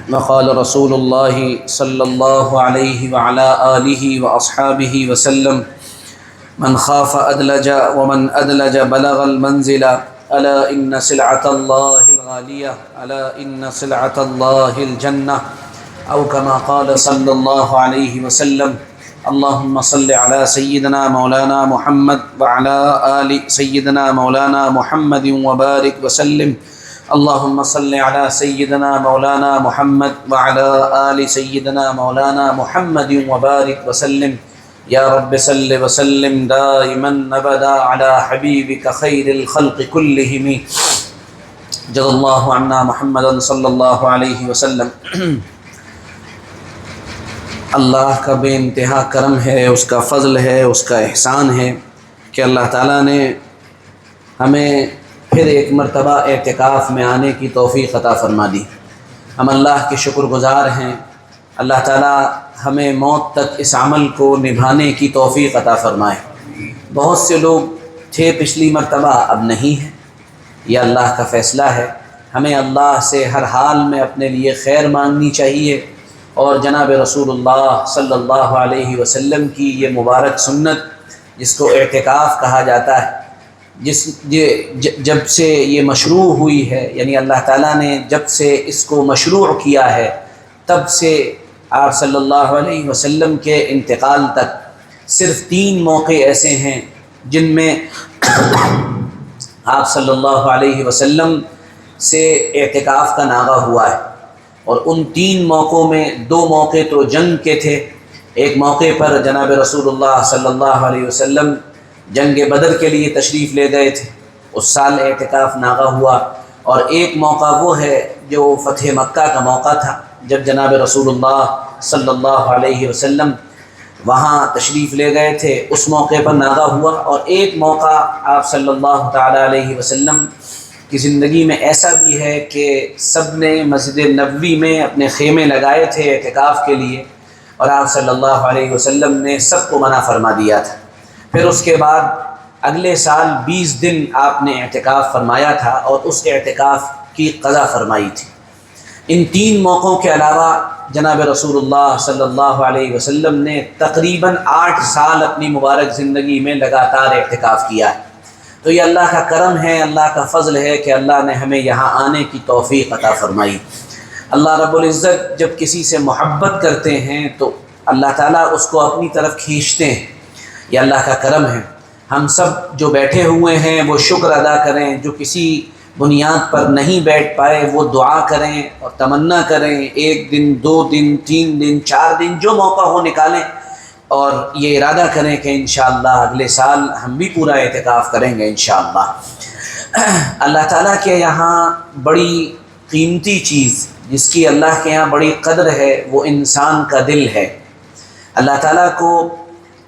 وقال رسول الله صلى الله عليه وعلى آله وأصحابه وسلم من خاف أدلج ومن أدلج بلغ المنزل ألا إن سلعة الله الغالية ألا إن سلعة الله الجنة أو كما قال صلى الله عليه وسلم اللهم صل على سيدنا مولانا محمد وعلى آل سيدنا مولانا محمد وبارك وسلم اللهم صل على سيدنا مولانا محمد وعلى آل سيدنا مولانا محمد وبارك وسلم يا رب صل وسلم دائما ابدا على حبيبك خير الخلق كلهم جزا الله عنا محمدا صلی اللہ علیہ وسلم۔ اللہ کا بے انتہا کرم ہے، اس کا فضل ہے، اس کا احسان ہے کہ اللہ تعالیٰ نے ہمیں پھر ایک مرتبہ اعتکاف میں آنے کی توفیق عطا فرما دی۔ ہم اللہ کے شکر گزار ہیں، اللہ تعالیٰ ہمیں موت تک اس عمل کو نبھانے کی توفیق عطا فرمائے۔ بہت سے لوگ تھے پچھلی مرتبہ، اب نہیں ہیں، یہ اللہ کا فیصلہ ہے۔ ہمیں اللہ سے ہر حال میں اپنے لیے خیر مانگنی چاہیے، اور جناب رسول اللہ صلی اللہ علیہ وسلم کی یہ مبارک سنت جس کو اعتکاف کہا جاتا ہے، جب سے یہ مشروع ہوئی ہے، یعنی اللہ تعالیٰ نے جب سے اس کو مشروع کیا ہے تب سے آپ صلی اللہ علیہ وسلم کے انتقال تک صرف 3 موقع ایسے ہیں جن میں آپ صلی اللہ علیہ وسلم سے اعتکاف کا ناغہ ہوا ہے، اور ان 3 موقعوں میں 2 موقع تو جنگ کے تھے۔ ایک موقع پر جناب رسول اللہ صلی اللہ علیہ وسلم جنگ بدر کے لیے تشریف لے گئے تھے، اس سال اعتکاف ناغہ ہوا، اور ایک موقع وہ ہے جو فتح مکہ کا موقع تھا جب جناب رسول اللہ صلی اللہ علیہ وسلم وہاں تشریف لے گئے تھے، اس موقع پر ناغہ ہوا۔ اور ایک موقع آپ صلی اللہ تعالیٰ علیہ وسلم کی زندگی میں ایسا بھی ہے کہ سب نے مسجد نبوی میں اپنے خیمے لگائے تھے اعتکاف کے لیے، اور آپ صلی اللہ علیہ وسلم نے سب کو منع فرما دیا تھا۔ پھر اس کے بعد اگلے سال 20 دن آپ نے اعتکاف فرمایا تھا، اور اس اعتکاف کی قضا فرمائی تھی۔ ان 3 موقعوں کے علاوہ جناب رسول اللہ صلی اللہ علیہ وسلم نے تقریباً 8 سال اپنی مبارک زندگی میں لگاتار اعتکاف کیا ہے۔ تو یہ اللہ کا کرم ہے، اللہ کا فضل ہے کہ اللہ نے ہمیں یہاں آنے کی توفیق عطا فرمائی۔ اللہ رب العزت جب کسی سے محبت کرتے ہیں تو اللہ تعالیٰ اس کو اپنی طرف کھینچتے ہیں، یہ اللہ کا کرم ہے۔ ہم سب جو بیٹھے ہوئے ہیں وہ شکر ادا کریں، جو کسی بنیاد پر نہیں بیٹھ پائے وہ دعا کریں اور تمنا کریں، 1 دن 2 دن 3 دن 4 دن جو موقع ہو نکالیں، اور یہ ارادہ کریں کہ انشاءاللہ اگلے سال ہم بھی پورا اعتکاف کریں گے انشاءاللہ۔ اللہ تعالیٰ کے یہاں بڑی قیمتی چیز جس کی اللہ کے یہاں بڑی قدر ہے وہ انسان کا دل ہے۔ اللہ تعالیٰ کو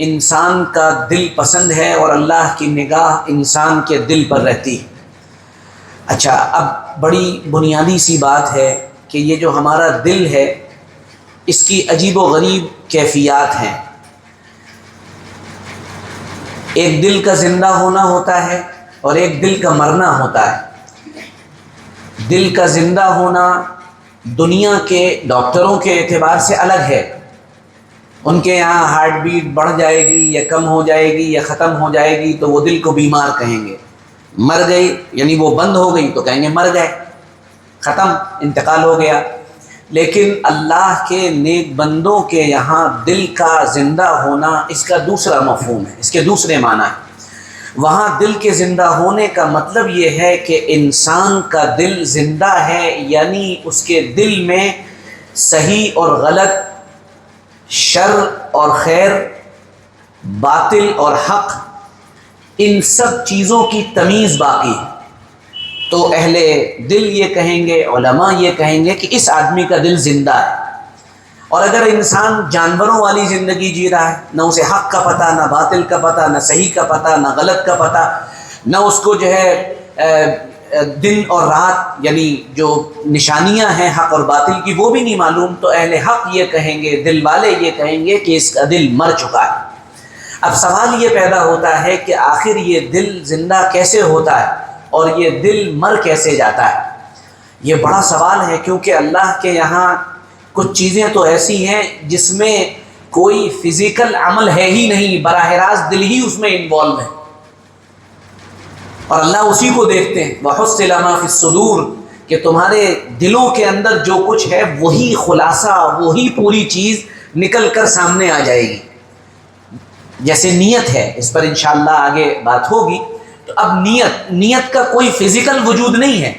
انسان کا دل پسند ہے، اور اللہ کی نگاہ انسان کے دل پر رہتی ہے۔ اچھا، اب بڑی بنیادی سی بات ہے کہ یہ جو ہمارا دل ہے اس کی عجیب و غریب کیفیات ہیں۔ ایک دل کا زندہ ہونا ہوتا ہے اور ایک دل کا مرنا ہوتا ہے۔ دل کا زندہ ہونا دنیا کے ڈاکٹروں کے اعتبار سے الگ ہے، ان کے یہاں ہارٹ بیٹ بڑھ جائے گی یا کم ہو جائے گی یا ختم ہو جائے گی تو وہ دل کو بیمار کہیں گے، مر گئی یعنی وہ بند ہو گئی تو کہیں گے مر گئے، ختم، انتقال ہو گیا۔ لیکن اللہ کے نیک بندوں کے یہاں دل کا زندہ ہونا اس کا دوسرا مفہوم ہے، اس کے دوسرے معنی ہے۔ وہاں دل کے زندہ ہونے کا مطلب یہ ہے کہ انسان کا دل زندہ ہے، یعنی اس کے دل میں صحیح اور غلط، شر اور خیر، باطل اور حق، ان سب چیزوں کی تمیز باقی ہے۔ تو اہل دل یہ کہیں گے، علماء یہ کہیں گے کہ اس آدمی کا دل زندہ ہے۔ اور اگر انسان جانوروں والی زندگی جی رہا ہے، نہ اسے حق کا پتہ، نہ باطل کا پتہ، نہ صحیح کا پتہ، نہ غلط کا پتہ، نہ اس کو جو ہے دن اور رات یعنی جو نشانیاں ہیں حق اور باطل کی وہ بھی نہیں معلوم، تو اہل حق یہ کہیں گے، دل والے یہ کہیں گے کہ اس کا دل مر چکا ہے۔ اب سوال یہ پیدا ہوتا ہے کہ آخر یہ دل زندہ کیسے ہوتا ہے اور یہ دل مر کیسے جاتا ہے؟ یہ بڑا سوال ہے، کیونکہ اللہ کے یہاں کچھ چیزیں تو ایسی ہیں جس میں کوئی فزیکل عمل ہے ہی نہیں، براہ راست دل ہی اس میں انوالو ہے، اور اللہ اسی کو دیکھتے ہیں۔ وَحُصِّلَ مَا فِي الصُّدُورِ، کہ تمہارے دلوں کے اندر جو کچھ ہے وہی خلاصہ، وہی پوری چیز نکل کر سامنے آ جائے گی۔ جیسے نیت ہے، اس پر انشاءاللہ آگے بات ہوگی۔ تو اب نیت کا کوئی فزیکل وجود نہیں ہے،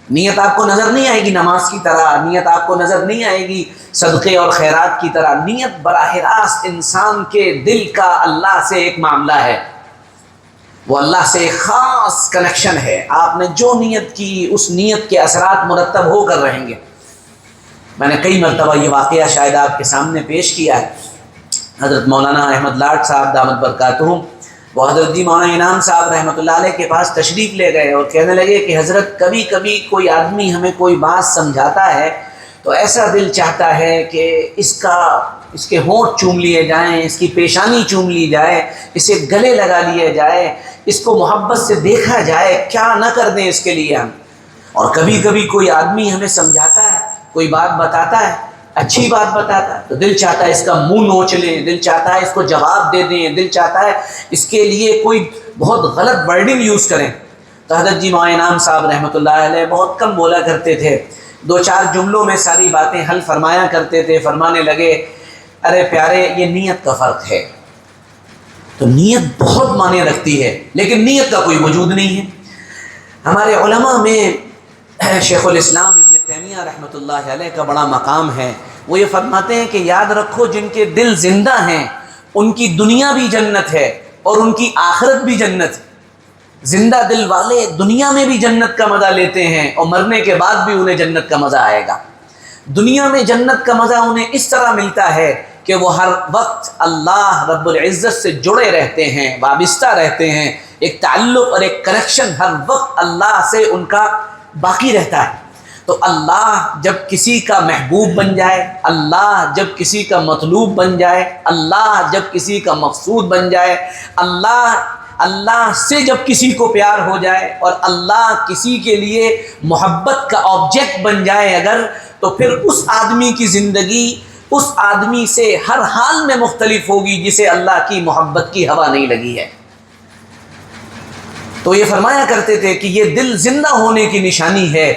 نیت آپ کو نظر نہیں آئے گی نماز کی طرح، نیت آپ کو نظر نہیں آئے گی صدقے اور خیرات کی طرح۔ نیت براہ راست انسان کے دل کا اللہ سے ایک معاملہ ہے، وہ اللہ سے ایک خاص کنیکشن ہے۔ آپ نے جو نیت کی اس نیت کے اثرات مرتب ہو کر رہیں گے۔ میں نے کئی مرتبہ یہ واقعہ شاید آپ کے سامنے پیش کیا ہے۔ حضرت مولانا احمد لاٹ صاحب دامت برکاتہم، وہ حضرت جی مولانا انعام صاحب رحمۃ اللہ علیہ کے پاس تشریف لے گئے اور کہنے لگے کہ حضرت کبھی کبھی کوئی آدمی ہمیں کوئی بات سمجھاتا ہے تو ایسا دل چاہتا ہے کہ اس کے ہونٹ چوم لیے جائیں، اس کی پیشانی چوم لی جائے، اسے گلے لگا لیے جائے، اس کو محبت سے دیکھا جائے، کیا نہ کر دیں اس کے لیے ہم۔ اور کبھی کبھی کوئی آدمی ہمیں سمجھاتا ہے، کوئی بات بتاتا ہے، اچھی بات بتاتا ہے، تو دل چاہتا ہے اس کا منہ نوچ لیں، دل چاہتا ہے اس کو جواب دے دیں، دل چاہتا ہے اس کے لیے کوئی بہت غلط ورڈنگ یوز کریں۔ تو حضرت جی مولانا انعام صاحب رحمۃ اللہ علیہ بہت کم بولا کرتے تھے، 2-4 جملوں میں ساری باتیں حل فرمایا کرتے تھے۔ فرمانے لگے، ارے پیارے، یہ نیت کا فرق ہے۔ تو نیت بہت معنی رکھتی ہے، لیکن نیت کا کوئی وجود نہیں ہے۔ ہمارے علماء میں شیخ الاسلام ابن تیمیہ رحمۃ اللہ علیہ کا بڑا مقام ہے۔ وہ یہ فرماتے ہیں کہ یاد رکھو، جن کے دل زندہ ہیں ان کی دنیا بھی جنت ہے اور ان کی آخرت بھی جنت ہے۔ زندہ دل والے دنیا میں بھی جنت کا مزہ لیتے ہیں اور مرنے کے بعد بھی انہیں جنت کا مزہ آئے گا۔ دنیا میں جنت کا مزہ انہیں اس طرح ملتا ہے کہ وہ ہر وقت اللہ رب العزت سے جڑے رہتے ہیں، وابستہ رہتے ہیں، ایک تعلق اور ایک کنیکشن ہر وقت اللہ سے ان کا باقی رہتا ہے۔ تو اللہ جب کسی کا محبوب بن جائے، اللہ جب کسی کا مطلوب بن جائے، اللہ جب کسی کا مقصود بن جائے، اللہ سے جب کسی کو پیار ہو جائے اور اللہ کسی کے لیے محبت کا آبجیکٹ بن جائے اگر، تو پھر اس آدمی کی زندگی اس آدمی سے ہر حال میں مختلف ہوگی جسے اللہ کی محبت کی ہوا نہیں لگی ہے۔ تو یہ فرمایا کرتے تھے کہ یہ دل زندہ ہونے کی نشانی ہے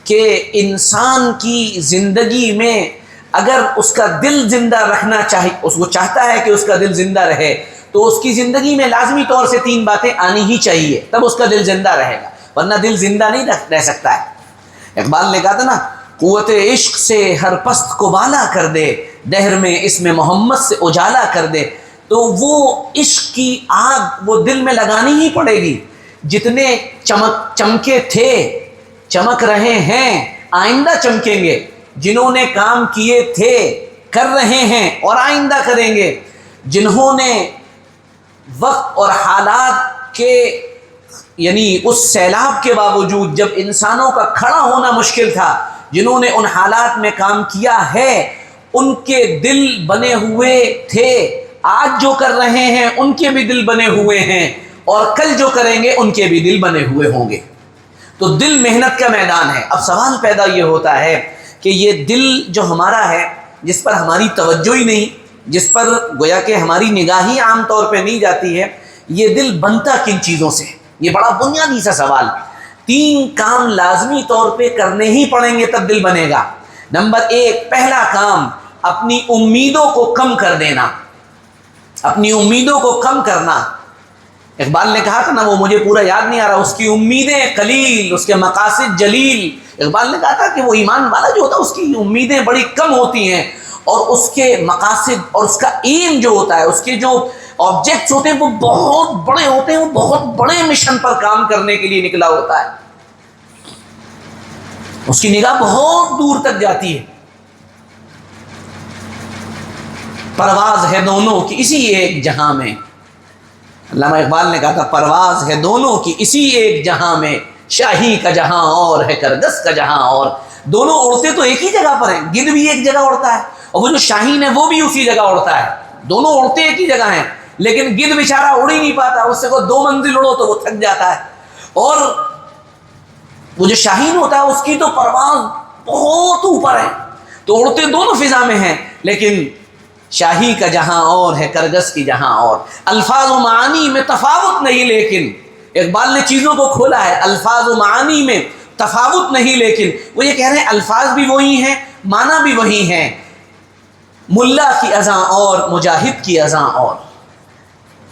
کہ انسان کی زندگی میں اگر اس کا دل زندہ رکھنا چاہے، اس کو چاہتا ہے کہ اس کا دل زندہ رہے، تو اس کی زندگی میں لازمی طور سے 3 باتیں آنی ہی چاہیے، تب اس کا دل زندہ رہے گا، ورنہ دل زندہ نہیں رہ سکتا ہے۔ اقبال نے کہا تھا نا، قوت عشق سے ہر پست کو بالا کر دے، دہر میں اسم محمد سے اجالا کر دے۔ تو وہ عشق کی آگ وہ دل میں لگانی ہی پڑے گی۔ جتنے چمکے تھے، چمک رہے ہیں، آئندہ چمکیں گے۔ جنہوں نے کام کیے تھے، کر رہے ہیں اور آئندہ کریں گے۔ جنہوں نے وقت اور حالات کے یعنی اس سیلاب کے باوجود جب انسانوں کا کھڑا ہونا مشکل تھا، جنہوں نے ان حالات میں کام کیا ہے، ان کے دل بنے ہوئے تھے۔ آج جو کر رہے ہیں ان کے بھی دل بنے ہوئے ہیں، اور کل جو کریں گے ان کے بھی دل بنے ہوئے ہوں گے۔ تو دل محنت کا میدان ہے۔ اب سوال پیدا یہ ہوتا ہے کہ یہ دل جو ہمارا ہے، جس پر ہماری توجہ ہی نہیں، جس پر گویا کہ ہماری نگاہی عام طور پہ نہیں جاتی ہے، یہ دل بنتا کن چیزوں سے؟ یہ بڑا بنیادی سا سوال۔ 3 کام لازمی طور پہ کرنے ہی پڑیں گے تب دل بنے گا۔ نمبر 1، پہلا کام، اپنی امیدوں کو کم کر دینا، اپنی امیدوں کو کم کرنا۔ اقبال نے کہا تھا نا، وہ مجھے پورا یاد نہیں آ رہا، اس کی امیدیں قلیل، اس کے مقاصد جلیل۔ اقبال نے کہا تھا کہ وہ ایمان والا جو ہوتا ہے اس کی امیدیں بڑی کم ہوتی ہیں، اور اس کے مقاصد اور اس کا ایم جو ہوتا ہے، اس کے جو آبجیکٹس ہوتے ہیں وہ بہت بڑے ہوتے ہیں، وہ بہت بڑے مشن پر کام کرنے کے لیے نکلا ہوتا ہے۔ اس کی نگاہ بہت دور تک جاتی ہے۔ پرواز ہے دونوں کی اسی ایک جہاں میں، علامہ اقبال نے کہا تھا، پرواز ہے دونوں کی اسی ایک جہاں میں، شاہی کا جہاں اور ہے کرگس کا جہاں اور۔ دونوں اڑتے تو ایک ہی جگہ پر ہیں، گدھ بھی ایک جگہ اڑتا ہے اور وہ جو شاہین ہے وہ بھی اسی جگہ اڑتا ہے، دونوں اڑتے ایک ہی جگہ ہیں، لیکن گدھ بیچارہ اڑ ہی نہیں پاتا، اس سے کوئی 2 منزل اڑو تو وہ تھک جاتا ہے، اور وہ جو شاہین ہوتا ہے اس کی تو پرواز بہت اوپر ہے، تو اڑتے دونوں فضا میں ہیں، لیکن شاہی کا جہاں اور ہے، کرگس کی جہاں اور۔ الفاظ و معانی میں تفاوت نہیں، لیکن اقبال نے چیزوں کو کھولا ہے، الفاظ و معانی میں تفاوت نہیں، لیکن وہ یہ کہہ رہے ہیں الفاظ بھی وہی ہیں، معنی بھی وہی ہیں، ملا کی اذاں اور مجاہد کی اذاں اور۔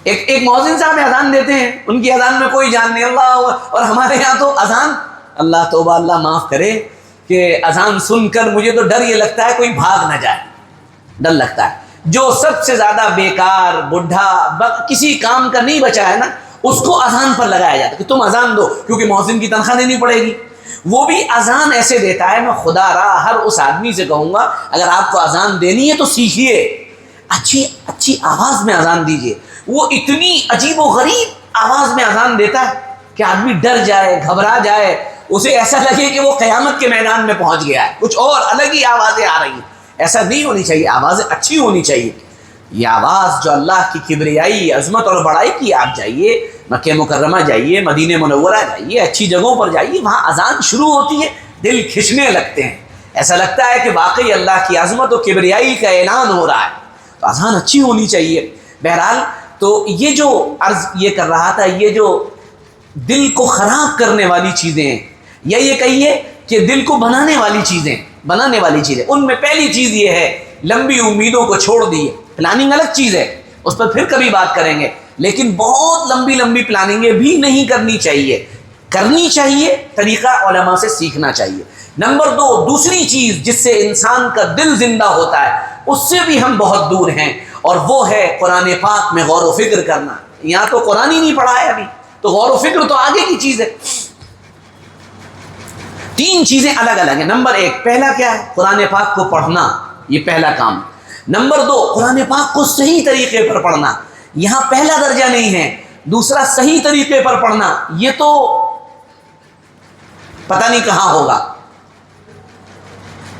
ایک مؤذن صاحب اذان دیتے ہیں، ان کی اذان میں کوئی جان نہیں، اللہ، اور ہمارے یہاں تو اذان، اللہ توبہ اللہ معاف کرے، کہ اذان سن کر مجھے تو ڈر یہ لگتا ہے کوئی بھاگ نہ جائے، ڈر لگتا ہے۔ جو سب سے زیادہ بیکار، بڈھا، کسی کام کا نہیں بچا ہے نا، اس کو اذان پر لگایا جاتا ہے کہ تم اذان دو، کیونکہ مؤذن کی تنخواہ دینی پڑے گی۔ وہ بھی اذان ایسے دیتا ہے، میں خدا را ہر اس آدمی سے کہوں گا اگر آپ کو اذان دینی ہے تو سیکھیے، اچھی اچھی آواز میں اذان دیجیے۔ وہ اتنی عجیب و غریب آواز میں اذان دیتا ہے کہ آدمی ڈر جائے، گھبرا جائے، اسے ایسا لگے کہ وہ قیامت کے میدان میں پہنچ گیا ہے، کچھ اور الگ ہی آوازیں آ رہی ہیں۔ ایسا نہیں ہونی چاہیے، آوازیں اچھی ہونی چاہیے۔ یہ آواز جو اللہ کی کبریائی، عظمت اور بڑائی کی، آپ جائیے مکہ مکرمہ، جائیے مدینہ منورہ، جائیے اچھی جگہوں پر جائیے، وہاں اذان شروع ہوتی ہے، دل کھنچنے لگتے ہیں، ایسا لگتا ہے کہ واقعی اللہ کی عظمت و کبریائی کا اعلان ہو رہا ہے، تو اذان اچھی ہونی چاہیے۔ بہرحال تو یہ جو عرض یہ کر رہا تھا، یہ جو دل کو خراب کرنے والی چیزیں ہیں، یا یہ کہیے کہ دل کو بنانے والی چیزیں، ان میں پہلی چیز یہ ہے لمبی امیدوں کو چھوڑ دیے۔ پلاننگ الگ چیز ہے، اس پر پھر کبھی بات کریں گے، لیکن بہت لمبی پلاننگیں بھی نہیں کرنی چاہیے، طریقہ علماء سے سیکھنا چاہیے۔ نمبر 2، دوسری چیز جس سے انسان کا دل زندہ ہوتا ہے، اس سے بھی ہم بہت دور ہیں، اور وہ ہے قرآن پاک میں غور و فکر کرنا۔ یہاں تو قرآن ہی نہیں پڑھا ہے ابھی، تو غور و فکر تو آگے کی چیز ہے۔ 3 چیزیں الگ الگ ہیں۔ نمبر 1، پہلا کیا ہے؟ قرآن پاک کو پڑھنا، یہ پہلا کام۔ نمبر 2، قرآن پاک کو صحیح طریقے پر پڑھنا، یہاں پہلا درجہ نہیں ہے۔ دوسرا، صحیح طریقے پر پڑھنا، یہ تو پتہ نہیں کہاں ہوگا۔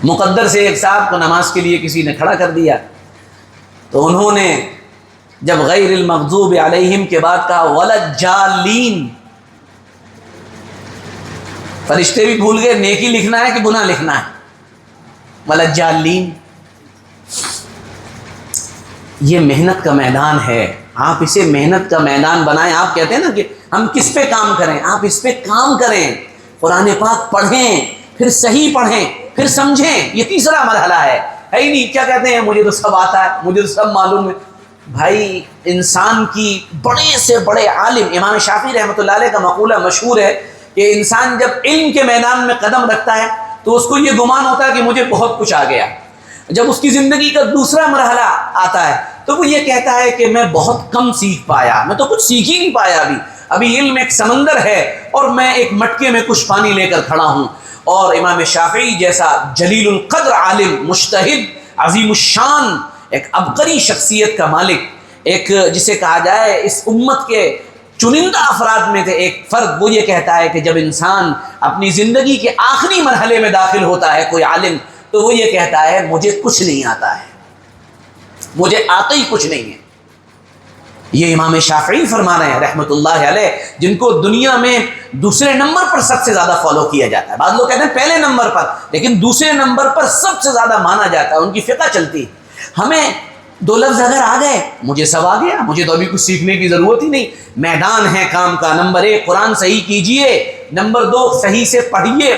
مقدر سے ایک صاحب کو نماز کے لیے کسی نے کھڑا کر دیا، تو انہوں نے جب غیر المغضوب علیہم کے بعد کہا ولجالین، فرشتے بھی بھول گئے نیکی لکھنا ہے کہ گناہ لکھنا ہے، ولجالین۔ یہ محنت کا میدان ہے، آپ اسے محنت کا میدان بنائیں۔ آپ کہتے ہیں نا کہ ہم کس پہ کام کریں، آپ اس پہ کام کریں، قرآن پاک پڑھیں، پھر صحیح پڑھیں، پھر سمجھیں۔ یہ تیسرا مرحلہ ہے ہی نہیں کیا کہتے ہیں مجھے تو سب آتا ہے، مجھے تو سب معلوم ہے۔ بھائی انسان کی بڑے سے بڑے عالم، امام شافعی رحمۃ اللہ علیہ کا مقولہ مشہور ہے کہ انسان جب علم کے میدان میں قدم رکھتا ہے تو اس کو یہ گمان ہوتا ہے کہ مجھے بہت کچھ آ گیا۔ جب اس کی زندگی کا دوسرا مرحلہ آتا ہے تو وہ یہ کہتا ہے کہ میں بہت کم سیکھ پایا، میں تو کچھ سیکھ ہی نہیں پایا، ابھی علم ایک سمندر ہے اور میں ایک مٹکے میں کچھ پانی لے کر کھڑا ہوں۔ اور امام شافعی جیسا جلیل القدر عالم، مجتہد، عظیم الشان، ایک عبقری شخصیت کا مالک، ایک جسے کہا جائے اس امت کے چنندہ افراد میں سے ایک فرد، وہ یہ کہتا ہے کہ جب انسان اپنی زندگی کے آخری مرحلے میں داخل ہوتا ہے، کوئی عالم، تو وہ یہ کہتا ہے مجھے کچھ نہیں آتا ہے، مجھے آتا ہی کچھ نہیں ہے۔ یہ امام شافعی فرما رہے ہیں رحمۃ اللہ علیہ، جن کو دنیا میں دوسرے نمبر پر سب سے زیادہ فالو کیا جاتا ہے۔ بعض لوگ کہتے ہیں پہلے نمبر پر، لیکن دوسرے نمبر پر سب سے زیادہ مانا جاتا ہے، ان کی فقہ چلتی ہے۔ ہمیں 2 لفظ اگر آ گئے، مجھے سب آ گیا، مجھے تو ابھی کچھ سیکھنے کی ضرورت ہی نہیں۔ میدان ہے کام کا۔ نمبر 1 قرآن صحیح کیجئے، نمبر 2 صحیح سے پڑھیے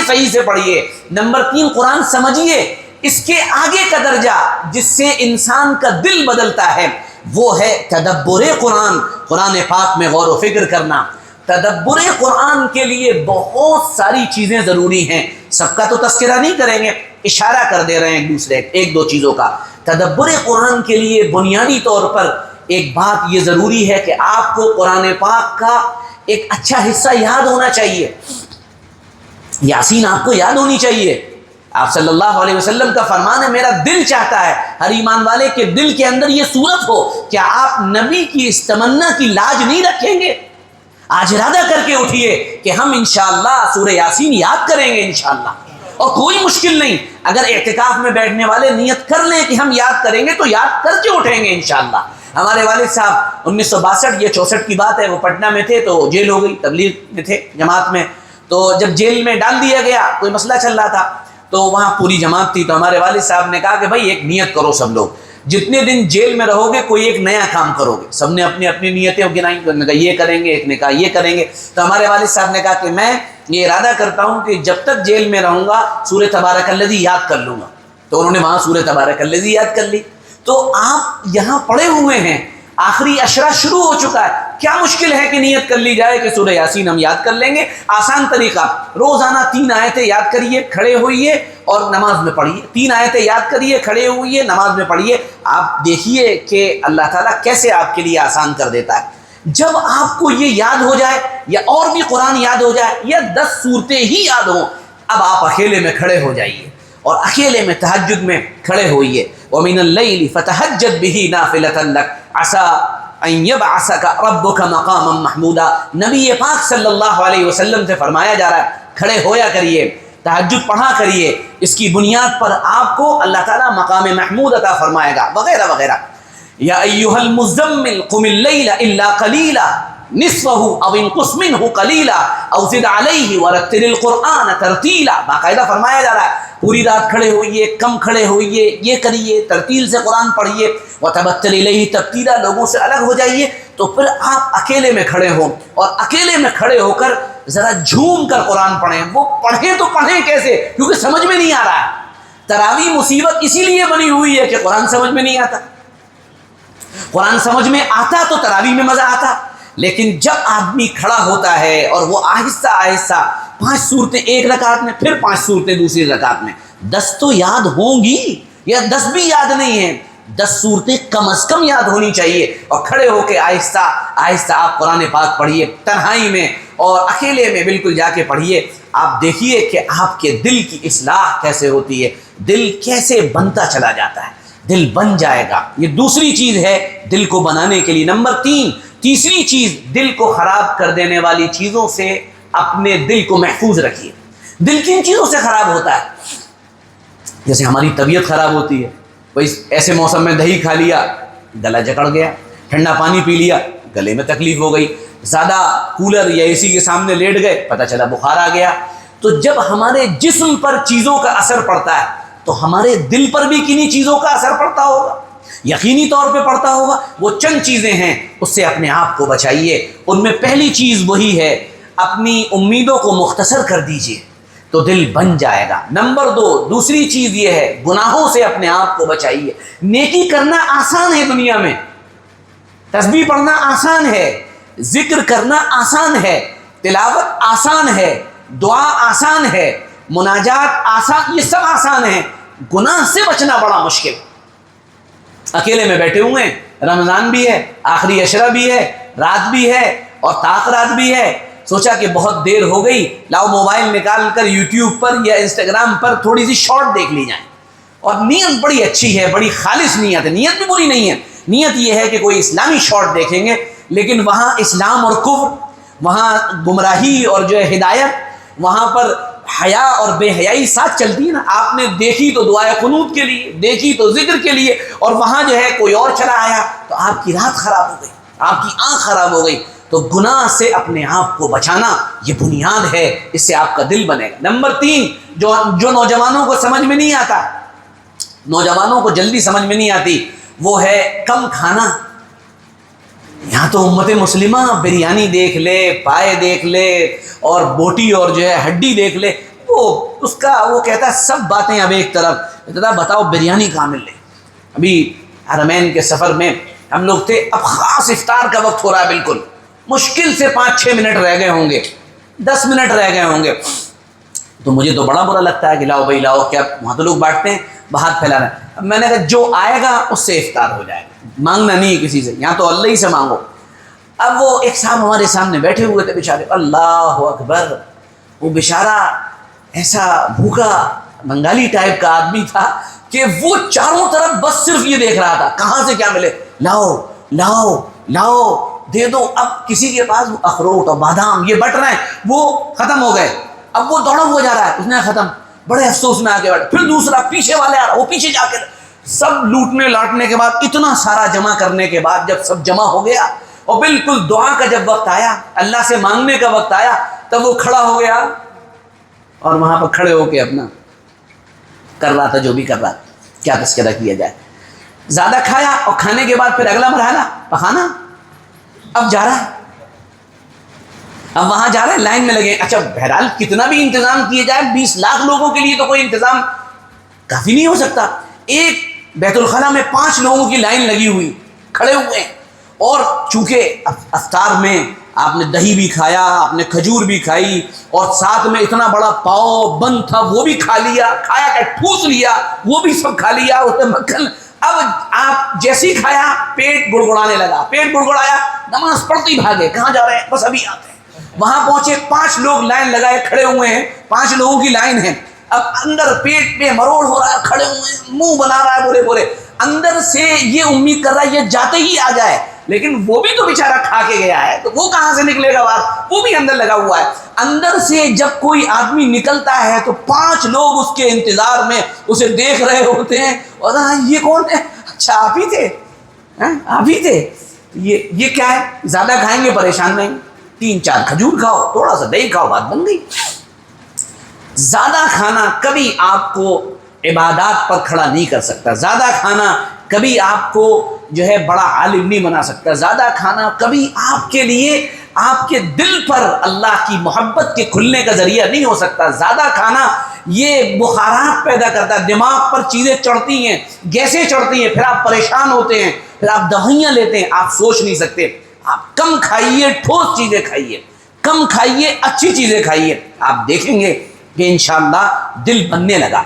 صحیح سے پڑھیے، نمبر 3 قرآن سمجھیے۔ اس کے آگے کا درجہ جس سے انسان کا دل بدلتا ہے وہ ہے تدبر قرآن، قرآن پاک میں غور و فکر کرنا۔ تدبر قرآن کے لیے بہت ساری چیزیں ضروری ہیں، سب کا تو تذکرہ نہیں کریں گے، اشارہ کر دے رہے ہیں ایک دو چیزوں کا۔ تدبر قرآن کے لیے بنیادی طور پر ایک بات یہ ضروری ہے کہ آپ کو قرآن پاک کا ایک اچھا حصہ یاد ہونا چاہیے۔ یاسین آپ کو یاد ہونی چاہیے۔ آپ صلی اللہ علیہ وسلم کا فرمان ہے، میرا دل چاہتا ہے ہر ایمان والے کے دل کے اندر یہ صورت ہو۔ کیا آپ نبی کی اس تمنا کی لاج نہیں رکھیں گے؟ آج ارادہ کر کے اٹھیے کہ ہم انشاءاللہ سورہ یاسین یاد کریں گے انشاءاللہ، اور کوئی مشکل نہیں۔ اگر اعتکاف میں بیٹھنے والے نیت کر لیں کہ ہم یاد کریں گے تو یاد کر کے اٹھیں گے انشاءاللہ۔ ہمارے والد صاحب 1962 یا 64 کی بات ہے، وہ پٹنہ میں تھے تو جیل ہو گئی، تبلیغ میں تھے جماعت میں، تو جب جیل میں ڈال دیا گیا، کوئی مسئلہ چل رہا تھا، تو وہاں پوری جماعت تھی، تو ہمارے والد صاحب نے کہا کہ بھائی ایک نیت کرو سب لوگ، جتنے دن جیل میں رہو گے کوئی ایک نیا کام کرو گے۔ سب نے اپنی اپنی نیتیں گنائیں، ایک نے کہا یہ کریں گے، ایک نے کہا یہ کریں گے۔ تو ہمارے والد صاحب نے کہا کہ میں یہ ارادہ کرتا ہوں کہ جب تک جیل میں رہوں گا سورہ تبارک الذی یاد کر لوں گا۔ تو انہوں نے وہاں سورہ تبارک الذی یاد کر لی۔ تو آپ یہاں پڑے ہوئے ہیں، آخری اشرا شروع ہو چکا ہے، کیا مشکل ہے کہ نیت کر لی جائے کہ سورہ یاسین ہم یاد کر لیں گے؟ آسان طریقہ، روزانہ 3 آیتیں یاد کریے، کھڑے ہوئیے اور نماز میں پڑھیے۔ 3 آیتیں یاد کریے، کھڑے ہوئیے، نماز میں پڑھیے۔ آپ دیکھیے کہ اللہ تعالیٰ کیسے آپ کے لیے آسان کر دیتا ہے۔ جب آپ کو یہ یاد ہو جائے یا اور بھی قرآن یاد ہو جائے یا 10 صورتیں ہی یاد ہوں، اب آپ اکیلے میں کھڑے ہو جائیے اور اکیلے میں تہجد میں کھڑے ہوئیے۔ وَمِنَ اللَّيْلِ فَتَهَجَّدْ بِهِ نَافِلَةً لَكَ عَسَىٰ أَن يَبْعَثَكَ رَبُّكَ مَقَامًا مَحْمُودًا۔ نبی پاک صلی اللہ علیہ وسلم سے فرمایا جا رہا ہے کھڑے ہویا کریے، تہجد پڑھا کریے، اس کی بنیاد پر آپ کو اللہ تعالیٰ مقام محمود عطا فرمائے گا، وغیرہ وغیرہ۔ یا ایھا المزمل قم اللیل الا قلیلا نصفه او انقص منه قلیلا او زد علیہ ورتل القرآن ترتیلا۔ باقاعدہ فرمایا جا رہا ہے پوری رات کھڑے ہوئیے، کم کھڑے ہوئیے، یہ کریے، ترتیل سے قرآن پڑھیے، وتبتل الیہ تبتیلا، لوگوں سے الگ ہو جائیے۔ تو پھر آپ اکیلے میں کھڑے ہوں اور اکیلے میں کھڑے ہو کر ذرا جھوم کر قرآن پڑھیں۔ وہ پڑھیں تو پڑھیں کیسے، کیونکہ سمجھ میں نہیں آ رہا ہے۔ تراویح مصیبت اسی لیے بنی ہوئی ہے کہ قرآن سمجھ میں نہیں آتا۔ قرآن سمجھ میں آتا تو تراویح میں مزہ آتا، لیکن جب آدمی کھڑا ہوتا ہے اور وہ آہستہ آہستہ 5 صورتیں ایک رکعت میں، پھر 5 صورتیں دوسری رکعت میں، 10 تو یاد ہوں گی یا 10 بھی یاد نہیں ہیں، 10 صورتیں کم از کم یاد ہونی چاہیے، اور کھڑے ہو کے آہستہ آہستہ آپ قرآن پاک پڑھیے، تنہائی میں اور اکیلے میں بالکل جا کے پڑھیے۔ آپ دیکھیے کہ آپ کے دل کی اصلاح کیسے ہوتی ہے، دل کیسے بنتا چلا جاتا ہے، دل بن جائے گا۔ یہ دوسری چیز ہے دل کو بنانے کے لیے۔ نمبر 3، تیسری چیز، دل کو خراب کر دینے والی چیزوں سے اپنے دل کو محفوظ رکھیے۔ دل کن چیزوں سے خراب ہوتا ہے؟ جیسے ہماری طبیعت خراب ہوتی ہے، کوئی ایسے موسم میں دہی کھا لیا، گلا جکڑ گیا، ٹھنڈا پانی پی لیا، گلے میں تکلیف ہو گئی، زیادہ کولر یا اے سی کے سامنے لیٹ گئے، پتہ چلا بخار آ گیا۔ تو جب ہمارے جسم پر چیزوں کا اثر پڑتا ہے تو ہمارے دل پر بھی کنی چیزوں کا اثر پڑتا ہوگا، یقینی طور پہ پڑتا ہوگا۔ وہ چند چیزیں ہیں، اس سے اپنے آپ کو بچائیے۔ ان میں پہلی چیز وہی ہے، اپنی امیدوں کو مختصر کر دیجئے تو دل بن جائے گا۔ نمبر 2، دوسری چیز یہ ہے، گناہوں سے اپنے آپ کو بچائیے۔ نیکی کرنا آسان ہے دنیا میں، تسبیح پڑھنا آسان ہے، ذکر کرنا آسان ہے، تلاوت آسان ہے، دعا آسان ہے، مناجات آسان، یہ سب آسان ہے۔ گناہ سے بچنا بڑا مشکل۔ اکیلے میں بیٹھے ہوئے ہیں، رمضان بھی ہے، آخری عشرہ بھی ہے، رات بھی ہے اور طاق رات بھی ہے، سوچا کہ بہت دیر ہو گئی، لاؤ موبائل نکال کر یوٹیوب پر یا انسٹاگرام پر تھوڑی سی شارٹ دیکھ لی جائیں، اور نیت بڑی اچھی ہے، بڑی خالص نیت ہے، نیت بھی بری نہیں ہے۔ نیت یہ ہے کہ کوئی اسلامی شارٹ دیکھیں گے، لیکن وہاں اسلام اور کفر، وہاں گمراہی اور جو ہے ہدایت، وہاں پر حیا اور بے حیائی ساتھ چلتی ہے نا۔ آپ نے دیکھی تو دعائے قنوت کے لیے، دیکھی تو ذکر کے لیے، اور وہاں جو ہے کوئی اور چلا آیا تو آپ کی رات خراب ہو گئی، آپ کی آنکھ خراب ہو گئی۔ تو گناہ سے اپنے آپ کو بچانا یہ بنیاد ہے، اس سے آپ کا دل بنے گا۔ نمبر 3، جو نوجوانوں کو سمجھ میں نہیں آتا، نوجوانوں کو جلدی سمجھ میں نہیں آتی، وہ ہے کم کھانا۔ یہاں تو امت مسلمہ بریانی دیکھ لے، پائے دیکھ لے، اور بوٹی اور جو ہے ہڈی دیکھ لے، وہ کہتا ہے سب باتیں اب ایک طرف، کہتا بتاؤ بریانی کہاں مل رہی۔ ابھی حرمین کے سفر میں ہم لوگ تھے، اب خاص افطار کا وقت ہو رہا ہے، بالکل مشکل سے 5-6 منٹ رہ گئے ہوں گے، 10 منٹ رہ گئے ہوں گے۔ تو مجھے تو بڑا برا لگتا ہے کہ لاؤ بھائی لاؤ، کیا وہاں تو لوگ بانٹتے ہیں، ہاتھ پھیلا رہے ہیں۔ اب میں نے کہا جو آئے گا اس سے افطار ہو جائے گا، مانگنا نہیں ہے کسی سے، یہاں تو اللہ ہی سے مانگو۔ اب وہ ایک صاحب ہمارے سامنے بیٹھے ہوئے تھے بیچارے، اللہ اکبر، وہ بیچارہ ایسا بھوکا بنگالی ٹائپ کا آدمی تھا کہ وہ چاروں طرف بس صرف یہ دیکھ رہا تھا کہاں سے کیا ملے، لاؤ لاؤ لاؤ دے دو۔ اب کسی کے پاس اخروٹ اور بادام یہ بٹ رہے ہیں، وہ ختم ہو گئے، اب وہ دوڑا ہوا جا رہا ہے، اس نے ختم، بڑے افسوس میں آ کے بیٹھا، پھر دوسرا پیچھے والے آ رہا، وہ پیچھے جا کے، سب لوٹنے لاٹنے کے بعد، اتنا سارا جمع کرنے کے بعد جب سب جمع ہو گیا اور بالکل دعا کا جب وقت آیا، اللہ سے مانگنے کا وقت آیا، تب وہ کھڑا ہو گیا اور وہاں پر کھڑے ہو کے اپنا کر رہا تھا جو بھی کر رہا تھا. کیا تذکرہ کیا جائے. زیادہ کھایا اور کھانے کے بعد پھر اگلا مرحلہ پخانا. اب جا رہا ہے، اب وہاں جا رہے ہیں، لائن میں لگے. اچھا بہرحال کتنا بھی انتظام کیے جائے 20 لاکھ لوگوں کے لیے تو کوئی انتظام کافی نہیں ہو سکتا. ایک بیت الخلاء میں 5 لوگوں کی لائن لگی ہوئی، کھڑے ہوئے ہیں. اور چونکہ افطار میں آپ نے دہی بھی کھایا، آپ نے کھجور بھی کھائی، اور ساتھ میں اتنا بڑا پاؤ بند تھا وہ بھی کھا لیا، کھایا کہ ٹھوس لیا وہ بھی سب کھا لیا اس میں مکھن. اب آپ جیسے ہی کھایا پیٹ گڑگڑانے لگا، پیٹ گڑگڑایا، نماز پڑھتے بھاگے. کہاں جا رہے ہیں؟ بس ابھی آتے ہیں. وہاں پہنچے 5 لوگ لائن لگائے کھڑے ہوئے ہیں، 5 لوگوں کی لائن ہے. اب اندر پیٹ میں مروڑ ہو رہا ہے، کھڑے ہوئے ہیں، منہ بنا رہا ہے بولے بولے. اندر سے یہ امید کر رہا ہے یہ جاتے ہی آ جائے، لیکن وہ بھی تو بیچارہ کھا کے گیا ہے تو وہ کہاں سے نکلے گا باہر؟ وہ بھی اندر لگا ہوا ہے. اندر سے جب کوئی آدمی نکلتا ہے تو 5 لوگ اس کے انتظار میں اسے دیکھ رہے ہوتے ہیں. اور یہ کون ہے؟ اچھا آپ ہی تھے، آپ ہی تھے. یہ کیا ہے؟ زیادہ کھائیں گے پریشان نہیں، 3-4 کھجور کھاؤ، تھوڑا سا دہی کھاؤ، بات بن گئی. زیادہ کھانا کبھی آپ کو عبادات پر کھڑا نہیں کر سکتا. زیادہ کھانا کبھی آپ کو جو ہے بڑا عالم نہیں بنا سکتا. زیادہ کھانا کبھی آپ کے لیے آپ کے دل پر اللہ کی محبت کے کھلنے کا ذریعہ نہیں ہو سکتا. زیادہ کھانا یہ بخارات پیدا کرتا ہے، دماغ پر چیزیں چڑھتی ہیں، گیسیں چڑھتی ہیں، پھر آپ پریشان ہوتے ہیں، پھر آپ دوائیاں لیتے ہیں، آپ سوچ نہیں سکتے. آپ کم کھائیے، ٹھوس چیزیں کھائیے، کم کھائیے، اچھی چیزیں کھائیے، آپ دیکھیں گے کہ انشاءاللہ دل بننے لگا.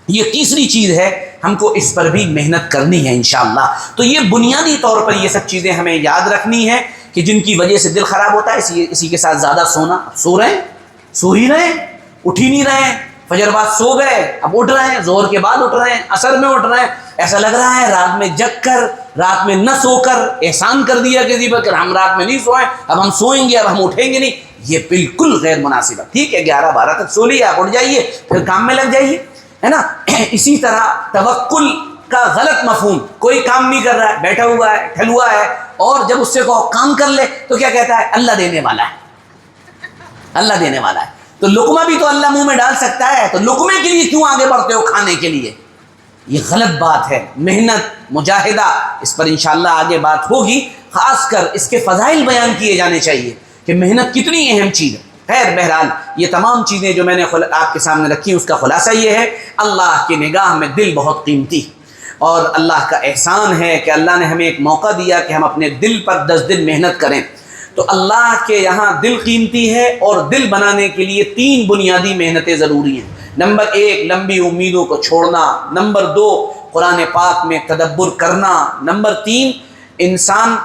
یہ تیسری چیز ہے، ہم کو اس پر بھی محنت کرنی ہے انشاءاللہ. تو یہ بنیادی طور پر یہ سب چیزیں ہمیں یاد رکھنی ہے کہ جن کی وجہ سے دل خراب ہوتا ہے. اسی کے ساتھ زیادہ سونا. سو رہے ہیں، سو ہی رہے ہیں، اٹھ ہی نہیں رہے ہیں. فجر بعد سو گئے، اب اٹھ رہے ہیں، ظہر کے بعد اٹھ رہے ہیں، عصر میں اٹھ رہے ہیں. ایسا لگ رہا ہے رات میں جگ کر، رات میں نہ سو کر احسان کر دیا کسی پر کہ ہم رات میں نہیں سوئیں، اب ہم سوئیں گے، اب ہم اٹھیں گے نہیں. یہ بالکل غیر مناسب ہے. ٹھیک ہے 11-12 تک سو لیے، آپ اٹھ جائیے، پھر کام میں لگ جائیے، ہے نا. اسی طرح توکل کا غلط مفہوم، کوئی کام نہیں کر رہا ہے، بیٹھا ہوا ہے، ٹھلوا ہے، اور جب اس سے کہو کام کر لے تو کیا کہتا ہے؟ اللہ دینے والا ہے، اللہ دینے والا ہے. تو لقمہ بھی تو اللہ منہ میں ڈال سکتا ہے، تو لقمے کے لیے کیوں آگے بڑھتے ہو کھانے کے لیے؟ یہ غلط بات ہے. محنت، مجاہدہ، اس پر انشاءاللہ آگے بات ہوگی. خاص کر اس کے فضائل بیان کیے جانے چاہیے کہ محنت کتنی اہم چیز ہے. خیر بہرحال یہ تمام چیزیں جو میں نے آپ کے سامنے رکھی اس کا خلاصہ یہ ہے، اللہ کی نگاہ میں دل بہت قیمتی، اور اللہ کا احسان ہے کہ اللہ نے ہمیں ایک موقع دیا کہ ہم اپنے دل پر 10 دن محنت کریں. تو اللہ کے یہاں دل قیمتی ہے، اور دل بنانے کے لیے 3 بنیادی محنتیں ضروری ہیں. نمبر 1 لمبی امیدوں کو چھوڑنا، نمبر 2 قرآن پاک میں تدبر کرنا، نمبر 3 انسان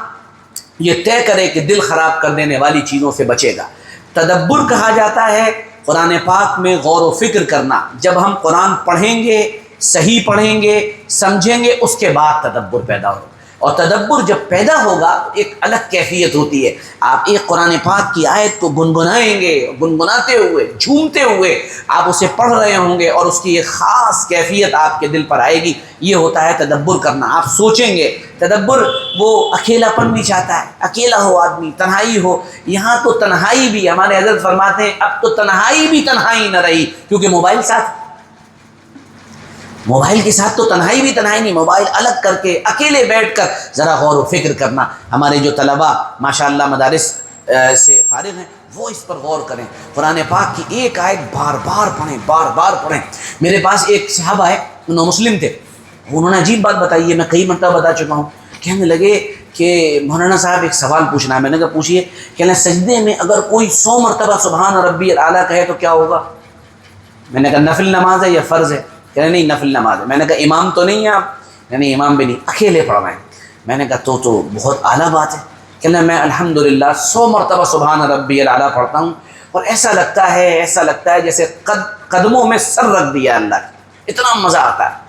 یہ طے کرے کہ دل خراب کر دینے والی چیزوں سے بچے گا. تدبر کہا جاتا ہے قرآن پاک میں غور و فکر کرنا. جب ہم قرآن پڑھیں گے، صحیح پڑھیں گے، سمجھیں گے، اس کے بعد تدبر پیدا ہوگا. اور تدبر جب پیدا ہوگا ایک الگ کیفیت ہوتی ہے. آپ ایک قرآن پاک کی آیت کو گنگنائیں گے، گنگناتے ہوئے، جھومتے ہوئے آپ اسے پڑھ رہے ہوں گے، اور اس کی ایک خاص کیفیت آپ کے دل پر آئے گی. یہ ہوتا ہے تدبر کرنا. آپ سوچیں گے. تدبر وہ اکیلا پن بھی چاہتا ہے، اکیلا ہو آدمی، تنہائی ہو. یہاں تو تنہائی بھی، ہمارے حضرت فرماتے ہیں اب تو تنہائی بھی تنہائی نہ رہی، کیونکہ موبائل ساتھ، موبائل کے ساتھ تو تنہائی بھی تنہائی نہیں. موبائل الگ کر کے اکیلے بیٹھ کر ذرا غور و فکر کرنا. ہمارے جو طلباء ماشاءاللہ مدارس سے فارغ ہیں وہ اس پر غور کریں. قرآن پاک کی ایک آیت بار بار پڑھیں، بار بار پڑھیں. میرے پاس ایک صحابہ ہے، نو مسلم تھے، انہوں نے عجیب بات بتائی ہے، میں کئی مرتبہ بتا چکا ہوں. کہنے لگے کہ مولانا صاحب ایک سوال پوچھنا ہے. میں نے کہا پوچھیے. کہنا سجدے میں اگر کوئی 100 مرتبہ سبحان ربی الاعلیٰ کہے تو کیا ہوگا؟ میں نے کہا نفل نماز ہے یا فرض ہے؟ کہنا نہیں نفل نماز ہے. میں نے کہا امام تو نہیں ہے آپ؟ نہیں امام بھی نہیں، اکیلے پڑھ رہے ہیں. میں نے کہا تو بہت اعلیٰ بات ہے. کہنا میں الحمدللہ 100 مرتبہ سبحان ربی الاعلیٰ پڑھتا ہوں، اور ایسا لگتا ہے جیسے قدموں میں سر رکھ دیا اللہ کی، اتنا مزہ آتا ہے.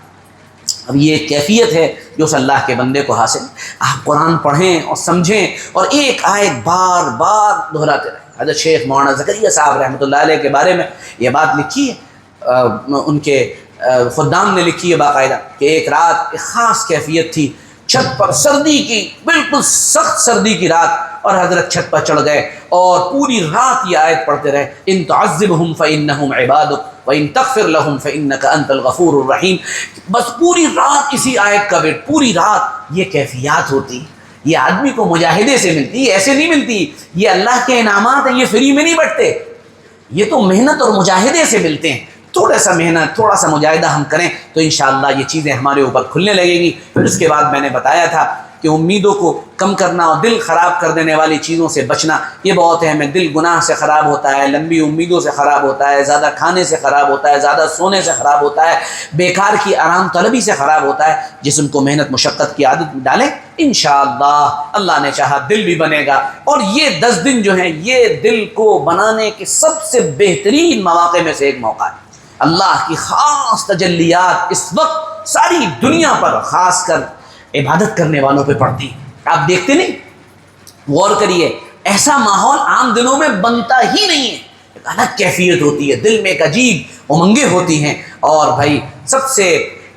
اب یہ ایک کیفیت ہے جو اس اللہ کے بندے کو حاصل. آپ قرآن پڑھیں اور سمجھیں، اور ایک آیت بار بار دہراتے رہیں. حضرت شیخ مولانا زکریا صاحب رحمۃ اللہ علیہ کے بارے میں یہ بات لکھی ہے، ان کے خدام نے لکھی ہے باقاعدہ، کہ ایک رات ایک خاص کیفیت تھی. چھت پر سردی کی بالکل سخت سردی کی رات، اور حضرت چھت پر چڑھ گئے اور پوری رات یہ آیت پڑھتے رہے، ان تعذبہم فانہم عبادک وان تغفر لہم فانک انت الغفور الرحیم۔ بس پوری رات اسی آیت کا ویٹ، پوری رات۔ یہ کیفیات ہوتی، یہ آدمی کو مجاہدے سے ملتی، ایسے نہیں ملتی۔ یہ اللہ کے انعامات ہیں، یہ فری میں نہیں بٹتے، یہ تو محنت اور مجاہدے سے ملتے ہیں۔ تھوڑا سا محنت، تھوڑا سا مجاہدہ ہم کریں تو انشاءاللہ یہ چیزیں ہمارے اوپر کھلنے لگیں گی۔ پھر اس کے بعد میں نے بتایا تھا کہ امیدوں کو کم کرنا اور دل خراب کر دینے والی چیزوں سے بچنا یہ بہت اہم ہے۔ دل گناہ سے خراب ہوتا ہے، لمبی امیدوں سے خراب ہوتا ہے، زیادہ کھانے سے خراب ہوتا ہے، زیادہ سونے سے خراب ہوتا ہے، بیکار کی آرام طلبی سے خراب ہوتا ہے۔ جسم کو محنت مشقت کی عادت ڈالیں، انشاءاللہ اللہ نے چاہا دل بھی بنے گا۔ اور یہ 10 دن جو ہیں یہ دل کو بنانے کے سب سے بہترین مواقع میں سے ایک موقع ہے۔ اللہ کی خاص تجلیات اس وقت ساری دنیا پر خاص کر عبادت کرنے والوں پہ پڑتی۔ آپ دیکھتے نہیں، غور کریے، ایسا ماحول عام دنوں میں بنتا ہی نہیں ہے، ایک الگ کیفیت ہوتی ہے، دل میں ایک عجیب امنگیں ہوتی ہیں۔ اور بھائی سب سے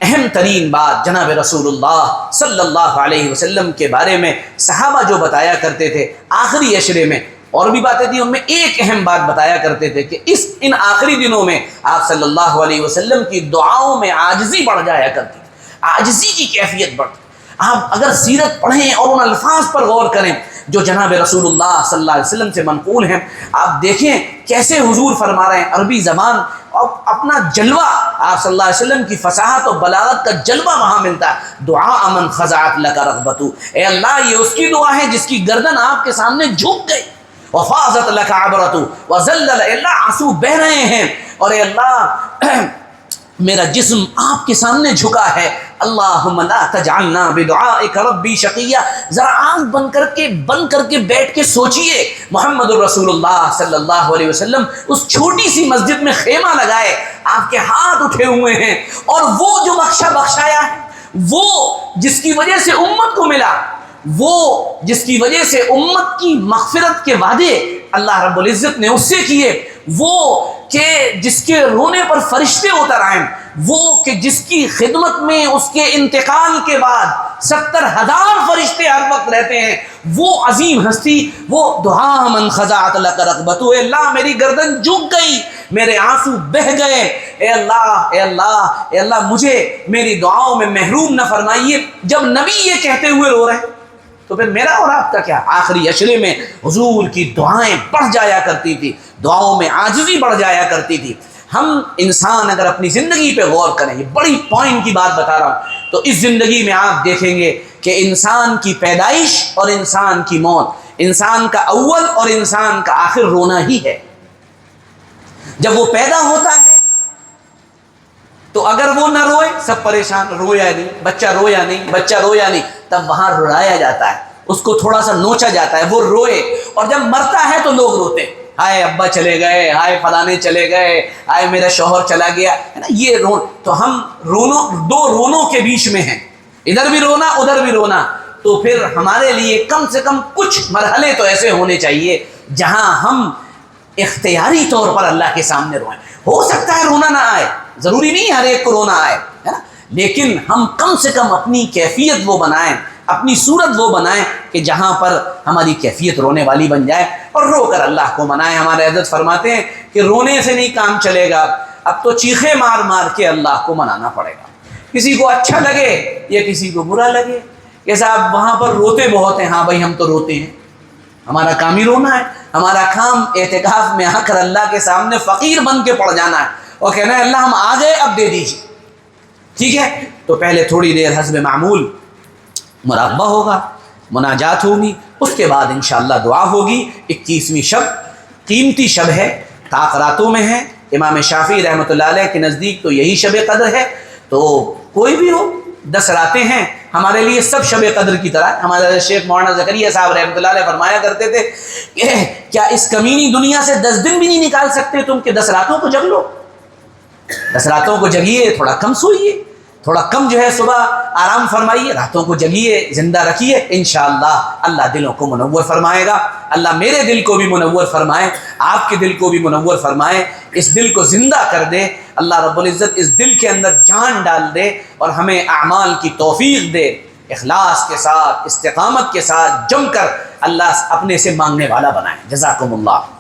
اہم ترین بات جناب رسول اللہ صلی اللہ علیہ وسلم کے بارے میں صحابہ جو بتایا کرتے تھے آخری عشرے میں، اور بھی باتیں تھیں، ان میں ایک اہم بات بتایا کرتے تھے کہ ان آخری دنوں میں آپ صلی اللہ علیہ وسلم کی دعاؤں میں عاجزی بڑھ جایا کرتی تھی، عاجزی کی کیفیت بڑھتی۔ آپ اگر سیرت پڑھیں اور ان الفاظ پر غور کریں جو جناب رسول اللہ صلی اللہ علیہ وسلم سے منقول ہیں، آپ دیکھیں کیسے حضور فرما رہے ہیں، عربی زبان اور اپنا جلوہ، آپ صلی اللہ علیہ وسلم کی فصاحت اور بلاغت کا جلوہ وہاں ملتا ہے۔ دعا من خضعت لک رغبتو، اے اللہ یہ اس کی دعا ہے جس کی گردن آپ کے سامنے جھک گئی۔ وفاضت لک عبرتو وذلل، اے اللہ آنسو بہ رہے ہیں، اور اے اللہ میرا جسم آپ کے سامنے جھکا ہے۔ اللہم لا تجعلنا بدعائک ربی شقیہ۔ ذرا آنکھ بند کر کے بیٹھ کے سوچئے، محمد الرسول اللہ صلی اللہ علیہ وسلم اس چھوٹی سی مسجد میں خیمہ لگائے، آپ کے ہاتھ اٹھے ہوئے ہیں، اور وہ جو بخشایا ہے، وہ جس کی وجہ سے امت کو ملا، وہ جس کی وجہ سے امت کی مغفرت کے وعدے اللہ رب العزت نے اس سے کیے، وہ کہ جس کے رونے پر فرشتے اتر آئیں، وہ کہ جس کی خدمت میں اس کے انتقال کے بعد 70,000 فرشتے ہر وقت رہتے ہیں، وہ عظیم ہستی، وہ دعا من خضعت لک رغبتو، اے اللہ میری گردن جھک گئی، میرے آنسو بہہ گئے، اے اللہ اے اللہ اے اللہ مجھے میری دعاؤں میں محروم نہ فرمائیے۔ جب نبی یہ کہتے ہوئے رو رہے ہیں تو پھر میرا اور آپ کا کیا؟ آخری عشرے میں حضور کی دعائیں بڑھ جایا کرتی تھی، دعاؤں میں عاجزی بڑھ جایا کرتی تھی۔ ہم انسان اگر اپنی زندگی پہ غور کریں، یہ بڑی پوائنٹ کی بات بتا رہا ہوں، تو اس زندگی میں آپ دیکھیں گے کہ انسان کی پیدائش اور انسان کی موت، انسان کا اول اور انسان کا آخر رونا ہی ہے۔ جب وہ پیدا ہوتا ہے تو اگر وہ نہ روئے، سب پریشان، رویا نہیں بچہ رویا نہیں، تب وہاں رلایا جاتا ہے، اس کو تھوڑا سا نوچا جاتا ہے، وہ روئے، اور جب مرتا ہے تو لوگ روتے، ہائے ابا چلے گئے، ہائے فلانے چلے گئے، ہائے میرا شوہر چلا گیا، ہے نا، یہ تو ہم دو رونوں کے بیچ میں ہیں، ادھر بھی رونا ادھر بھی رونا۔ تو پھر ہمارے لیے کم سے کم کچھ مرحلے تو ایسے ہونے چاہیے جہاں ہم اختیاری طور پر اللہ کے سامنے روئیں۔ ہو سکتا ہے رونا نہ آئے، ضروری نہیں ہر ایک کو رونا آئے، ہے نا، لیکن ہم کم سے کم اپنی کیفیت وہ بنائیں، اپنی صورت وہ بنائیں کہ جہاں پر ہماری کیفیت رونے والی بن جائے، اور رو کر اللہ کو منائیں۔ ہمارے حضرت فرماتے ہیں کہ رونے سے نہیں کام چلے گا، اب تو چیخے مار مار کے اللہ کو منانا پڑے گا۔ کسی کو اچھا لگے یا کسی کو برا لگے کہ صاحب وہاں پر روتے بہت ہیں، ہاں بھائی ہم تو روتے ہیں، ہمارا کام ہی رونا ہے، ہمارا کام اعتکاف میں آ کر اللہ کے سامنے فقیر بن کے پڑ جانا ہے اور کہنا ہے اللہ ہم آ گئے اب دے دیجیے، ٹھیک ہے؟ تو پہلے تھوڑی دیر حسب معمول مراقبہ ہوگا، مناجات ہوگی، اس کے بعد انشاءاللہ دعا ہوگی۔ 21ویں شب قیمتی شب ہے، طاق راتوں میں ہے، امام شافعی رحمۃ اللہ علیہ کے نزدیک تو یہی شب قدر ہے۔ تو کوئی بھی ہو، 10 راتیں ہیں ہمارے لیے سب شب قدر کی طرح۔ ہمارے شیخ مولانا زکریا صاحب رحمۃ اللہ علیہ فرمایا کرتے تھے کہ کیا اس کمینی دنیا سے 10 دن بھی نہیں نکال سکتے تم کہ 10 راتوں کو جگ لو؟ 10 راتوں کو جگیے، تھوڑا کم سوئیے، تھوڑا کم جو ہے صبح آرام فرمائیے، راتوں کو جگیے، زندہ رکھیے، انشاءاللہ اللہ دلوں کو منور فرمائے گا۔ اللہ میرے دل کو بھی منور فرمائے، آپ کے دل کو بھی منور فرمائے، اس دل کو زندہ کر دے اللہ رب العزت، اس دل کے اندر جان ڈال دے اور ہمیں اعمال کی توفیق دے۔ اخلاص کے ساتھ، استقامت کے ساتھ جم کر اللہ اپنے سے مانگنے والا بنائیں۔ جزاکم اللہ۔